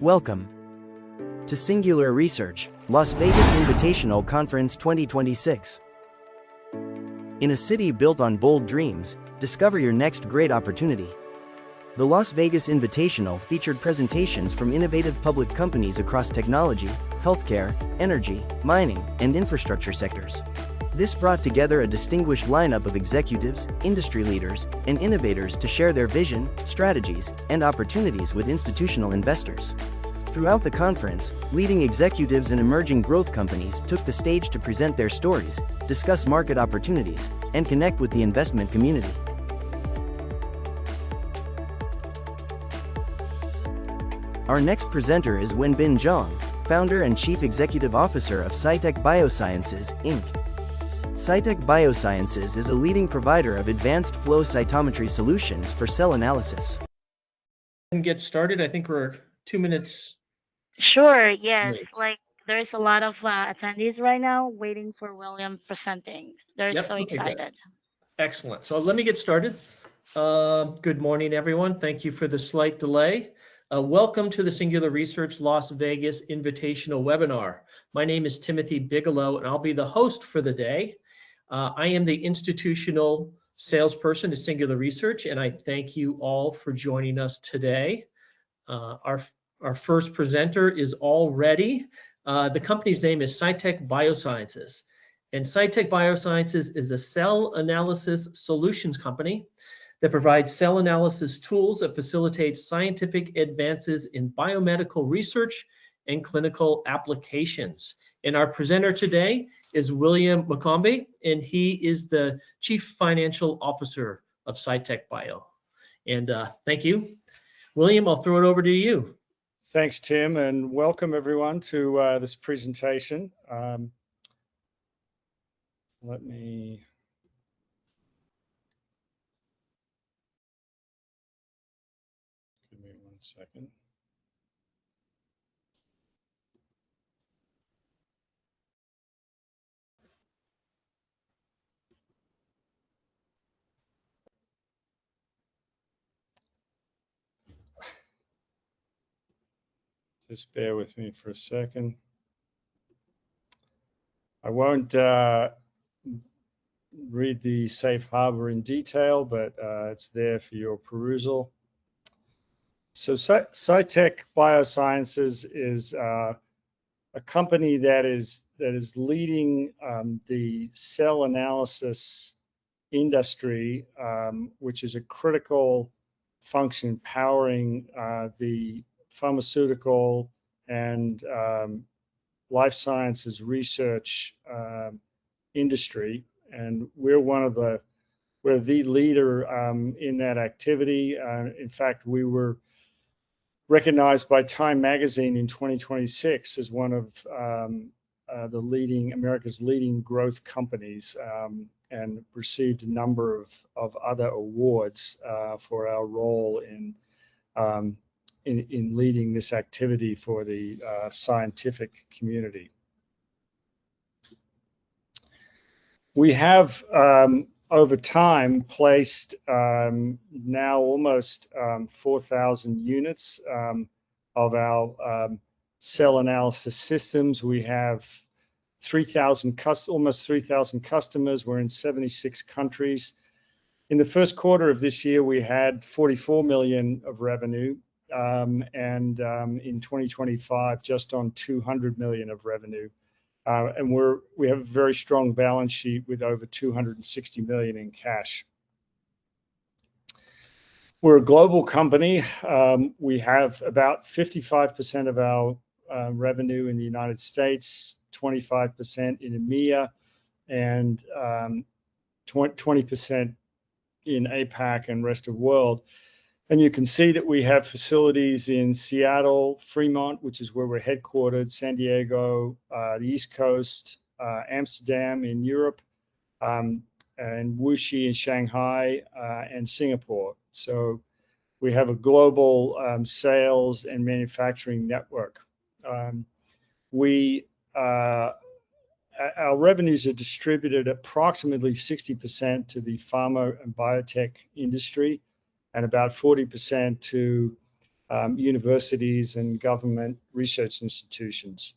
Welcome to Singular Research, Las Vegas Invitational Conference 2026. In a city built on bold dreams, discover your next great opportunity. The Las Vegas Invitational featured presentations from innovative public companies across technology, healthcare, energy, mining, and infrastructure sectors. This brought together a distinguished lineup of executives, industry leaders, and innovators to share their vision, strategies, and opportunities with institutional investors. Throughout the conference, leading executives and emerging growth companies took the stage to present their stories, discuss market opportunities, and connect with the investment community. Our next presenter is Wenbin Jiang, founder and chief executive officer of Cytek Biosciences, Inc. Cytek Biosciences is a leading provider of advanced flow cytometry solutions for cell analysis. And get started. I think we're 2 minutes. Sure, yes. Late. There's a lot of attendees right now waiting for William presenting. They're so Okay, good. excited. Excellent. So let me get started. Good morning, everyone. Thank you for the slight delay. Welcome to the Singular Research Las Vegas Invitational webinar. My name is Timothy Bigelow, and I'll be the host for the day. I am the institutional salesperson at Singular Research, and I thank you all for joining us today. Our first presenter is all ready. The company's name is Cytek Biosciences. And Cytek Biosciences is a cell analysis solutions company that provides cell analysis tools that facilitate scientific advances in biomedical research and clinical applications. And our presenter today is William McCombie, and he is the Chief Financial Officer of Cytek Bio. And thank you. William, I'll throw it over to you. Thanks, Tim, and welcome everyone to this presentation. Let me... Give me 1 second. Just bear with me for a second. I won't read the safe harbor in detail, but it's there for your perusal. So Cytek Biosciences is a company that is leading the cell analysis industry, which is a critical function powering the pharmaceutical and life sciences research industry, and we're the leader in that activity. In fact, we were recognized by Time Magazine in 2026 as one of America's leading growth companies, and received a number of other awards for our role in leading this activity for the scientific community. We have over time placed now almost 4,000 units of our cell analysis systems. We have almost 3,000 customers. We're in 76 countries. In the first quarter of this year, we had 44 million of revenue, and in 2025, just on 200 million of revenue. And we have a very strong balance sheet with over 260 million in cash. We're a global company. We have about 55% of our revenue in the United States, 25% in EMEA, and 20% in APAC and rest of world. And you can see that we have facilities in Seattle, Fremont, which is where we're headquartered, San Diego, the East Coast, Amsterdam in Europe, and Wuxi in Shanghai, and Singapore. So we have a global sales and manufacturing network. Our revenues are distributed approximately 60% to the pharma and biotech industry, and about 40% to universities and government research institutions.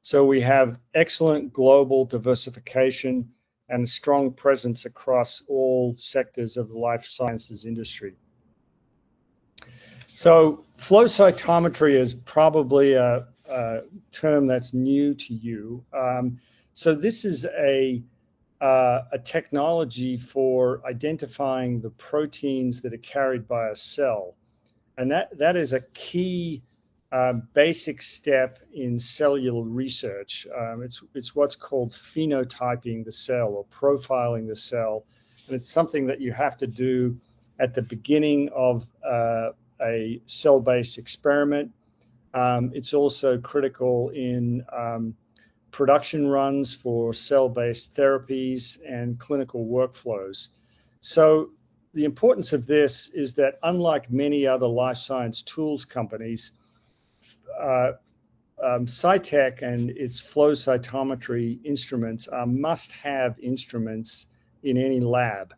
So we have excellent global diversification and a strong presence across all sectors of the life sciences industry. So flow cytometry is probably a term that's new to you. So this is a technology for identifying the proteins that are carried by a cell. And that is a key basic step in cellular research. It's what's called phenotyping the cell or profiling the cell. And it's something that you have to do at the beginning of a cell-based experiment. It's also critical in production runs for cell-based therapies and clinical workflows. So the importance of this is that unlike many other life science tools companies, Cytek and its flow cytometry instruments are must-have instruments in any lab.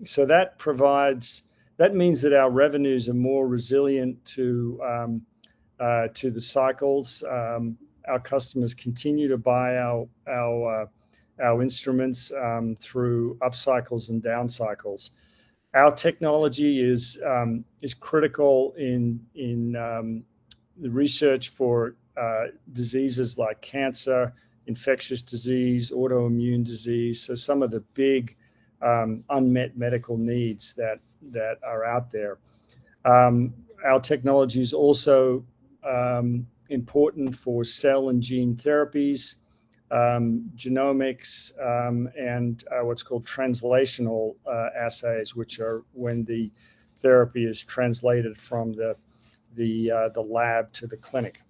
So that means that our revenues are more resilient to the cycles. Our customers continue to buy our instruments through up cycles and down cycles. Our technology is critical in the research for diseases like cancer, infectious disease, autoimmune disease. So some of the big unmet medical needs that are out there. Our technology is also important for cell and gene therapies, genomics, and what's called translational assays, which are when the therapy is translated from the lab to the clinic.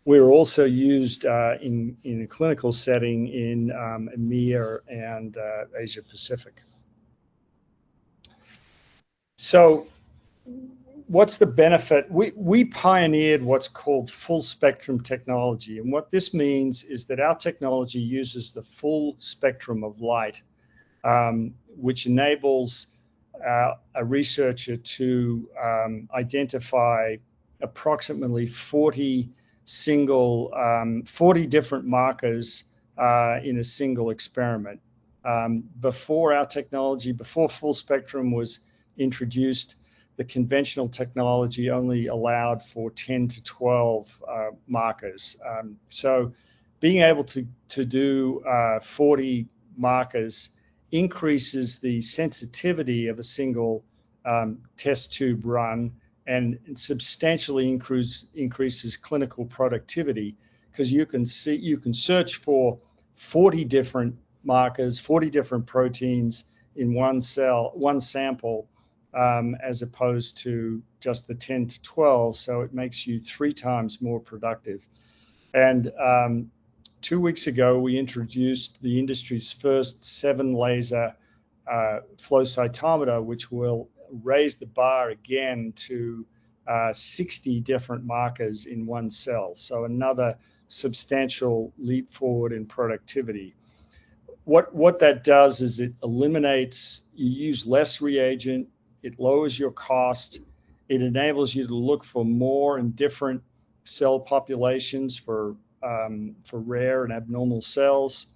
We're also used in a clinical setting in EMEA and Asia Pacific. So what's the benefit? We pioneered what's called full spectrum technology. And what this means is that our technology uses the full spectrum of light, which enables a researcher to identify approximately 40 different markers in a single experiment. Before full spectrum was introduced, the conventional technology only allowed for 10 to 12 markers. So being able to do 40 markers increases the sensitivity of a single test tube run and substantially increases clinical productivity, because you can search for 40 different markers, 40 different proteins in one sample, as opposed to just the 10 to 12. So it makes you 3 times more productive. And 2 weeks ago, we introduced the industry's first 7-laser flow cytometer, which will raise the bar again to 60 different markers in one cell. So another substantial leap forward in productivity. What that does is you use less reagent, it lowers your cost, it enables you to look for more and different cell populations for rare and abnormal cells,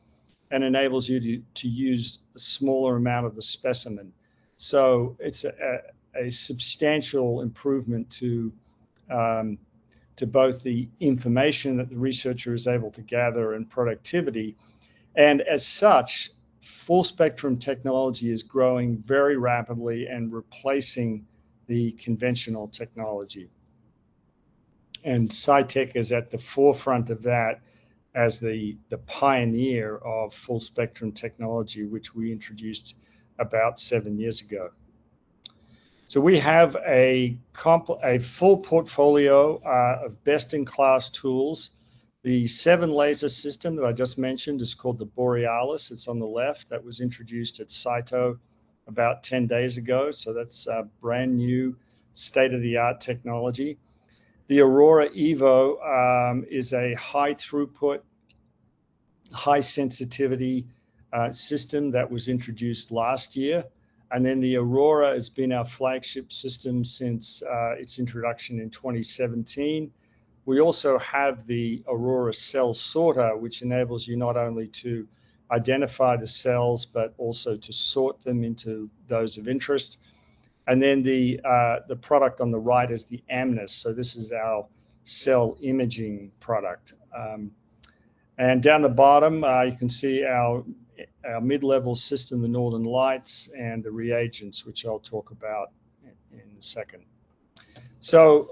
and enables you to use a smaller amount of the specimen. So it's a substantial improvement to both the information that the researcher is able to gather and productivity. And as such, full spectrum technology is growing very rapidly and replacing the conventional technology. And Cytek is at the forefront of that as the pioneer of full spectrum technology, which we introduced about 7 years ago. So we have a full portfolio of best-in-class tools. The 7-laser system that I just mentioned is called the Borealis. It's on the left. That was introduced at Cyto about 10 days ago. So that's a brand new state-of-the-art technology. The Aurora Evo is a high throughput, high sensitivity system that was introduced last year. And then the Aurora has been our flagship system since its introduction in 2017. We also have the Aurora Cell Sorter, which enables you not only to identify the cells, but also to sort them into those of interest. And then the product on the right is the Amnis. So this is our cell imaging product. And down the bottom, you can see our mid-level system, the Northern Lights, and the reagents, which I'll talk about in a second. So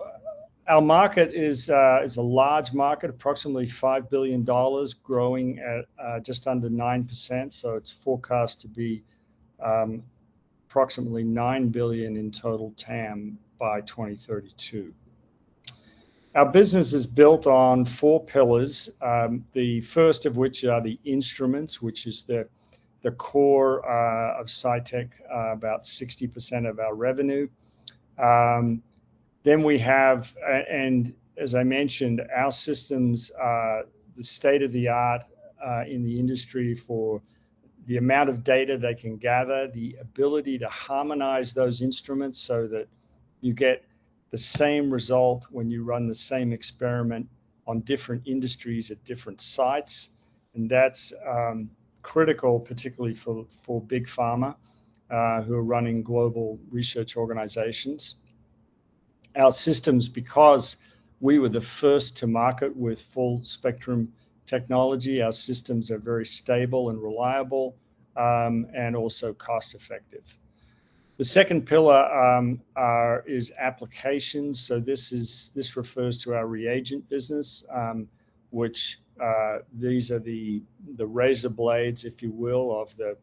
our market is a large market, approximately $5 billion, growing at just under 9%. So it's forecast to be approximately $9 billion in total TAM by 2032. Our business is built on 4 pillars, the first of which are the instruments, which is the core of Cytek, about 60% of our revenue. Then we have, and as I mentioned, our systems are the state of the art in the industry for the amount of data they can gather, the ability to harmonize those instruments so that you get the same result when you run the same experiment on different industries at different sites. And that's critical, particularly for big pharma who are running global research organizations. Our systems, because we were the first to market with full spectrum technology, our systems are very stable and reliable and also cost effective. The second pillar is applications. So this refers to our reagent business, which these are the razor blades, if you will, of the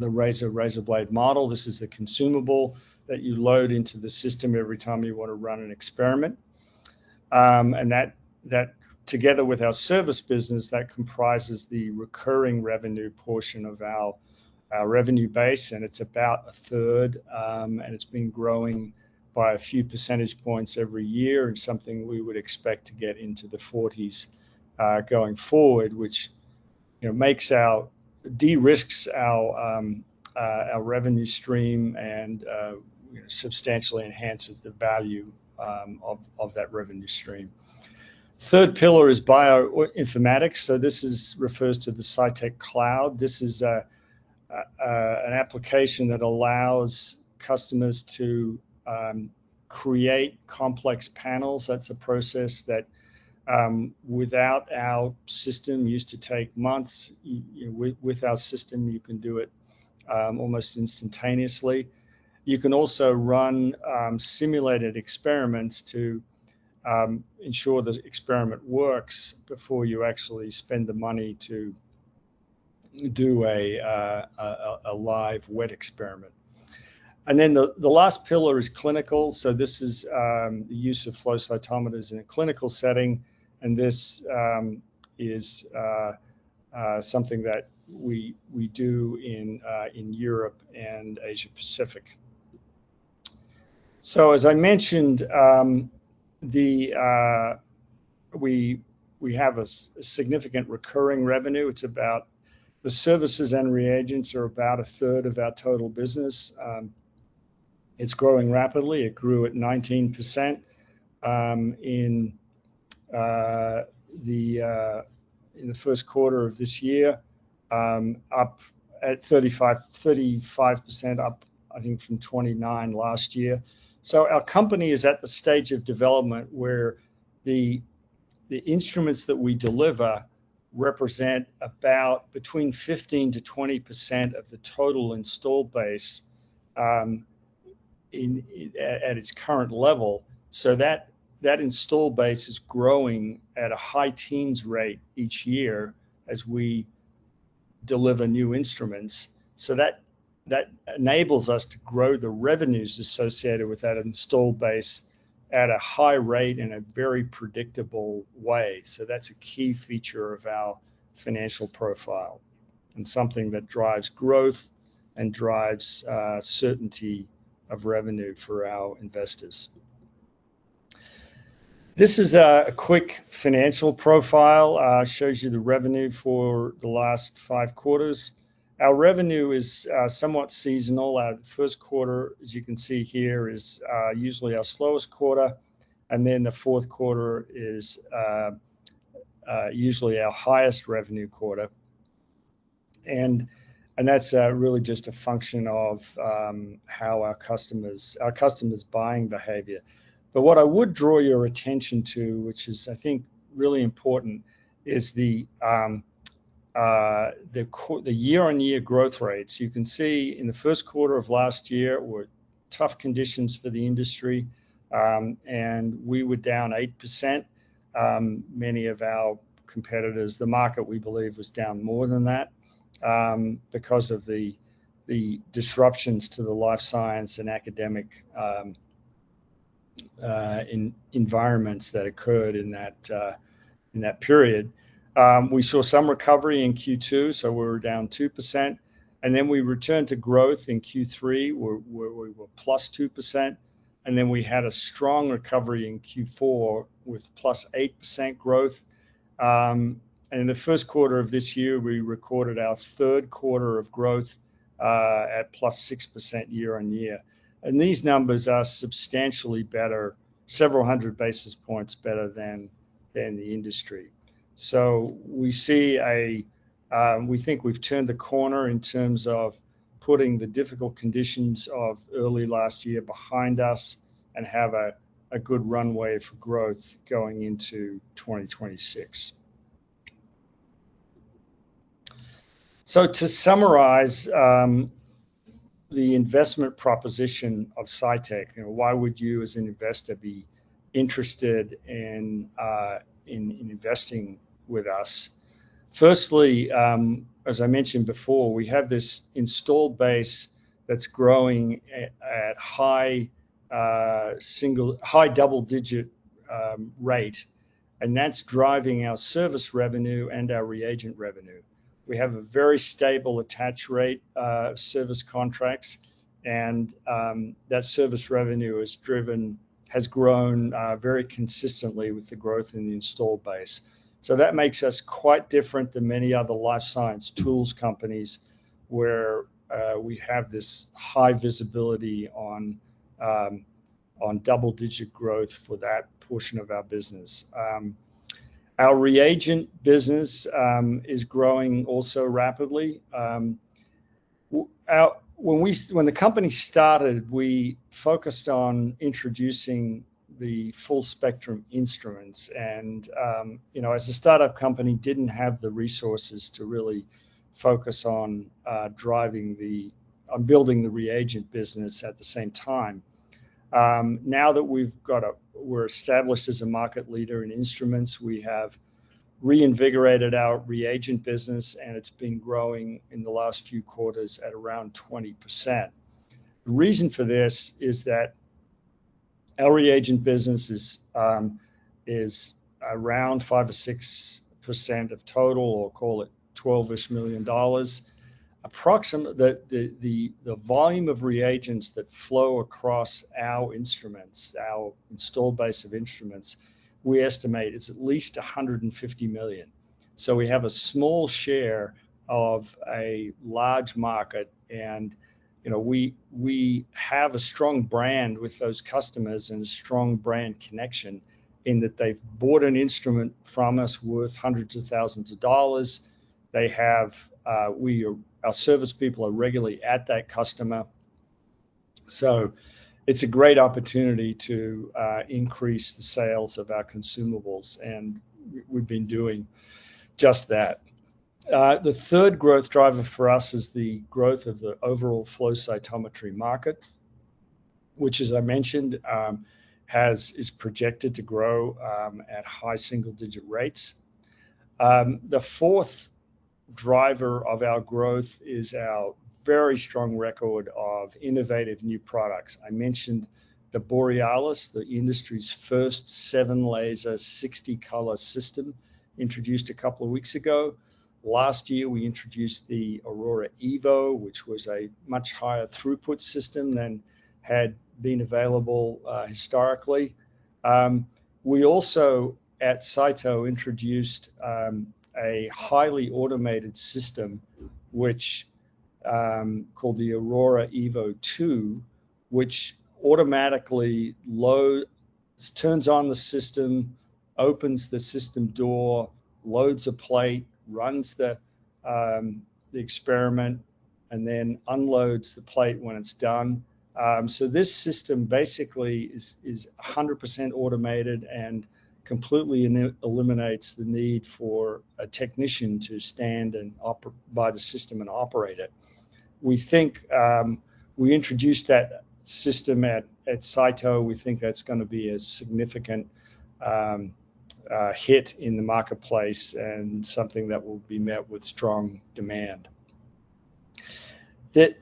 razor blade model. This is the consumable that you load into the system every time you want to run an experiment, and that together with our service business, that comprises the recurring revenue portion of our revenue base, and it's about a third, and it's been growing by a few percentage points every year, and something we would expect to get into the 40s going forward, which makes de-risks our revenue stream and substantially enhances the value of that revenue stream. Third pillar is bioinformatics. So this refers to the Cytek Cloud. This is an application that allows customers to create complex panels. That's a process that without our system used to take months. With our system, you can do it almost instantaneously. You can also run simulated experiments to ensure the experiment works before you actually spend the money to do a live wet experiment. And then the last pillar is clinical. So this is the use of flow cytometers in a clinical setting, and this is something that we do in Europe and Asia Pacific. So as I mentioned, we have a significant recurring revenue. It's about the services and reagents are about a third of our total business. It's growing rapidly. It grew at 19% in the first quarter of this year, up at 35% up, I think, from 29 last year. So our company is at the stage of development where the instruments that we deliver represent about between 15 to 20% of the total installed base at its current level. So that installed base is growing at a high teens rate each year as we deliver new instruments. So that enables us to grow the revenues associated with that installed base at a high rate in a very predictable way. So that's a key feature of our financial profile and something that drives growth and drives certainty of revenue for our investors. This is a quick financial profile, shows you the revenue for the last 5 quarters. Our revenue is somewhat seasonal. Our first quarter, as you can see here, is usually our slowest quarter, and then the fourth quarter is usually our highest revenue quarter, and that's really just a function of how our customers' buying behavior. But what I would draw your attention to, which is I think really important, is the year-on-year growth rates. You can see in the first quarter of last year were tough conditions for the industry, and we were down 8%. Many of our competitors, the market, we believe, was down more than that because of the disruptions to the life science and academic environments that occurred in that period. We saw some recovery in Q2, so we were down 2%, and then we returned to growth in Q3, where we were plus 2%, and then we had a strong recovery in Q4 with plus 8% growth. And in the first quarter of this year, we recorded our third quarter of growth at plus 6% year on year. And these numbers are substantially better, several hundred basis points better than the industry. So we see we think we've turned the corner in terms of putting the difficult conditions of early last year behind us and have a good runway for growth going into 2026. So to summarize the investment proposition of Cytek, why would you as an investor be interested in investing with us? Firstly, as I mentioned before, we have this installed base that's growing at high double-digit rate, and that's driving our service revenue and our reagent revenue. We have a very stable attach rate service contracts, and that service revenue has grown very consistently with the growth in the installed base. So that makes us quite different than many other life science tools companies, where we have this high visibility on double-digit growth for that portion of our business. Our reagent business is growing also rapidly. When the company started, we focused on introducing the full spectrum instruments, and as a startup company, didn't have the resources to really focus on building the reagent business at the same time. Now that we're established as a market leader in instruments, we have reinvigorated our reagent business, and it's been growing in the last few quarters at around 20%. The reason for this is that our reagent business is around 5 or 6% of total, or call it $12-ish million. Approximately the volume of reagents that flow across our instruments, our installed base of instruments, we estimate is at least 150 million. So we have a small share of a large market, and we have a strong brand with those customers and a strong brand connection in that they've bought an instrument from us worth hundreds of thousands of dollars. They have our service people are regularly at that customer. So it's a great opportunity to increase the sales of our consumables, and we've been doing just that. The third growth driver for us is the growth of the overall flow cytometry market, which, as I mentioned, is projected to grow at high single-digit rates. The fourth driver of our growth is our very strong record of innovative new products. I mentioned the Borealis, the industry's first 7-laser 60-color system, introduced a couple of weeks ago. Last year, we introduced the Aurora Evo, which was a much higher throughput system than had been available historically. We also, at Cyto, introduced a highly automated system, which called the Aurora Evo 2, which automatically turns on the system, opens the system door, loads a plate, runs the experiment, and then unloads the plate when it's done. So this system basically is 100% automated and completely eliminates the need for a technician to stand and by the system and operate it. We think we introduced that system at Cyto. We think that's going to be a significant hit in the marketplace and something that will be met with strong demand. The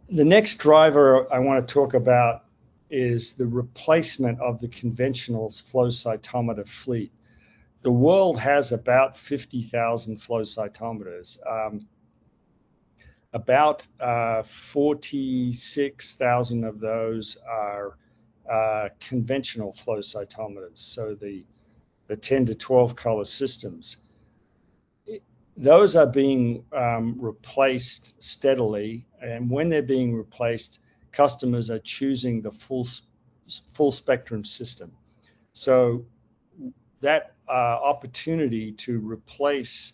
next driver I want to talk about is the replacement of the conventional flow cytometer fleet. The world has about 50,000 flow cytometers. About 46,000 of those are conventional flow cytometers, so the 10 to 12 color systems. Those are being replaced steadily, and when they're being replaced, customers are choosing the full spectrum system. So that opportunity to replace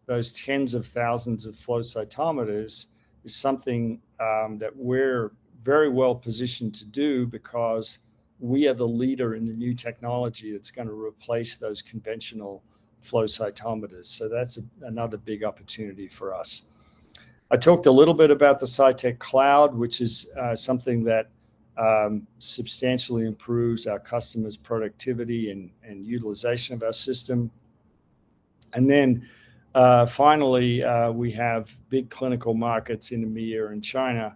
those tens of thousands of flow cytometers is something that we're very well positioned to do, because we are the leader in the new technology that's going to replace those conventional flow cytometers. So that's another big opportunity for us. I talked a little bit about the Cytek Cloud, which is something that substantially improves our customers' productivity and utilization of our system. And then finally, we have big clinical markets in EMEA and China,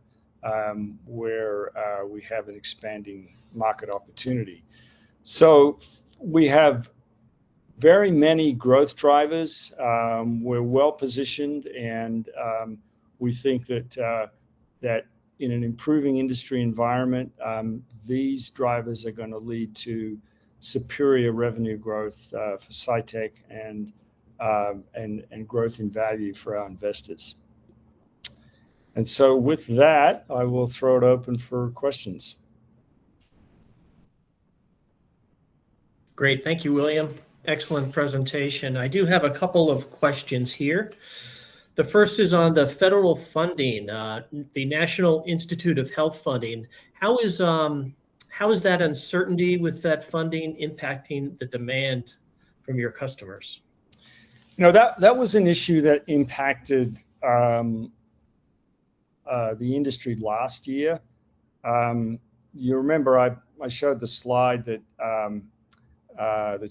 where we have an expanding market opportunity. So we have very many growth drivers. We're well positioned, and we think that in an improving industry environment, these drivers are going to lead to superior revenue growth for Cytek and growth in value for our investors. And so with that, I will throw it open for questions. Great. Thank you, William. Excellent presentation. I do have a couple of questions here. The first is on the federal funding, the National Institute of Health funding. How is that uncertainty with that funding impacting the demand from your customers? You know, that was an issue that impacted the industry last year. You remember I showed the slide that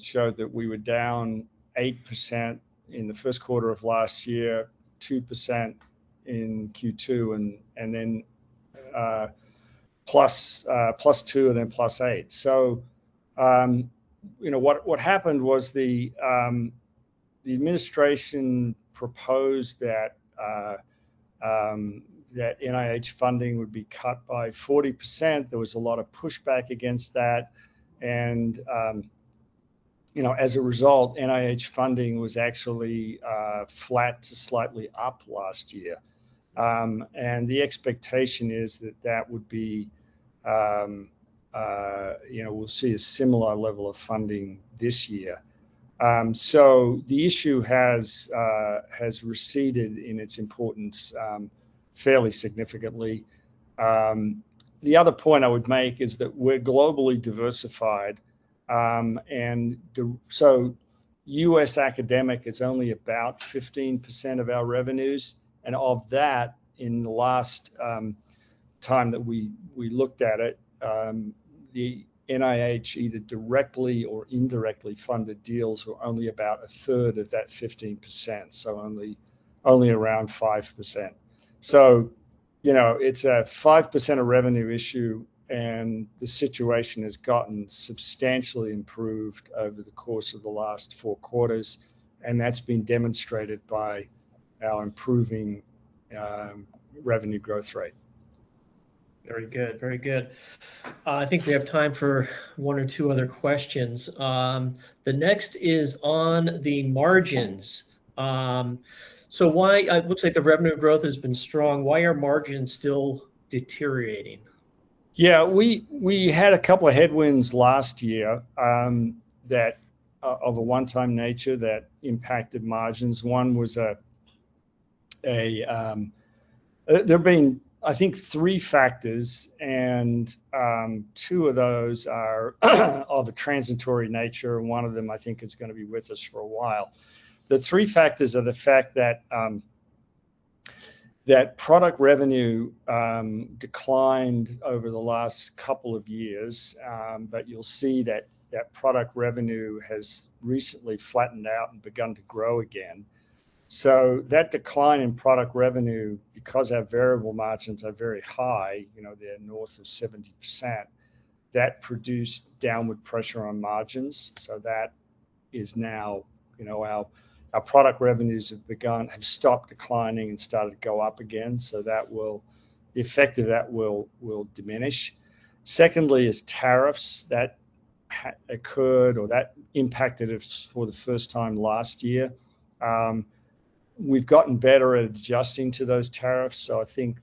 showed that we were down 8% in the first quarter of last year, 2% in Q2, and then plus 2 and then plus 8. So you know what happened was the administration proposed that that NIH funding would be cut by 40%. There was a lot of pushback against that, and you know, as a result, NIH funding was actually flat to slightly up last year, and the expectation is that would be, you know, we'll see a similar level of funding this year. So the issue has receded in its importance fairly significantly. The other point I would make is that we're globally diversified, so U.S. academic is only about 15% of our revenues, and of that, in the last time that we looked at it, the NIH either directly or indirectly funded deals were only about a third of that 15%, so only around 5%. So, you know, it's a 5% of revenue issue, and the situation has gotten substantially improved over the course of the last 4 quarters, and that's been demonstrated by our improving revenue growth rate. Very good, very good. I think we have time for 1 or 2 other questions. The next is on the margins. So why, it looks like the revenue growth has been strong. Why are margins still deteriorating? Yeah, we had a couple of headwinds last year that of a one-time nature that impacted margins. One was there have been, I think, 3 factors, and 2 of those are of a transitory nature, and one of them I think is going to be with us for a while. The 3 factors are the fact that that product revenue declined over the last couple of years, but you'll see that that product revenue has recently flattened out and begun to grow again. So that decline in product revenue, because our variable margins are very high, they're north of 70%, that produced downward pressure on margins. So that is now, our product revenues have stopped declining and started to go up again. So the effect of that will diminish. Secondly is tariffs that occurred or that impacted us for the first time last year. We've gotten better at adjusting to those tariffs. So I think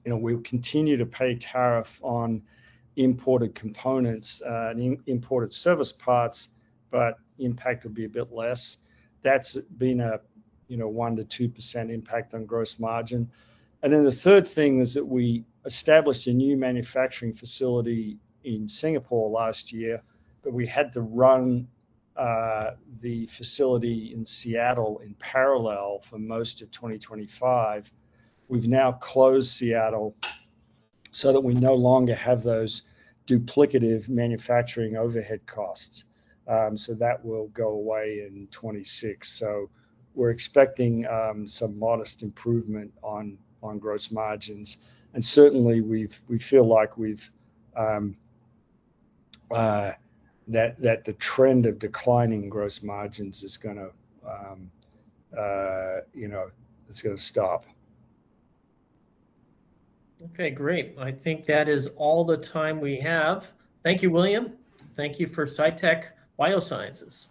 we'll continue to pay tariff on imported components and imported service parts, but impact will be a bit less. That's been a 1 to 2% impact on gross margin. And then the third thing is that we established a new manufacturing facility in Singapore last year, but we had to run the facility in Seattle in parallel for most of 2025. We've now closed Seattle so that we no longer have those duplicative manufacturing overhead costs. So that will go away in 26. So we're expecting some modest improvement on gross margins, and certainly we feel like we've that the trend of declining gross margins is going to it's going to stop. Okay, great. I think that is all the time we have. Thank you, William. Thank you for Cytek Biosciences.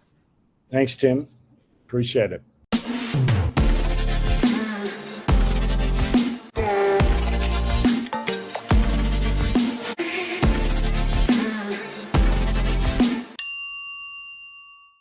Thanks, Tim. Appreciate it.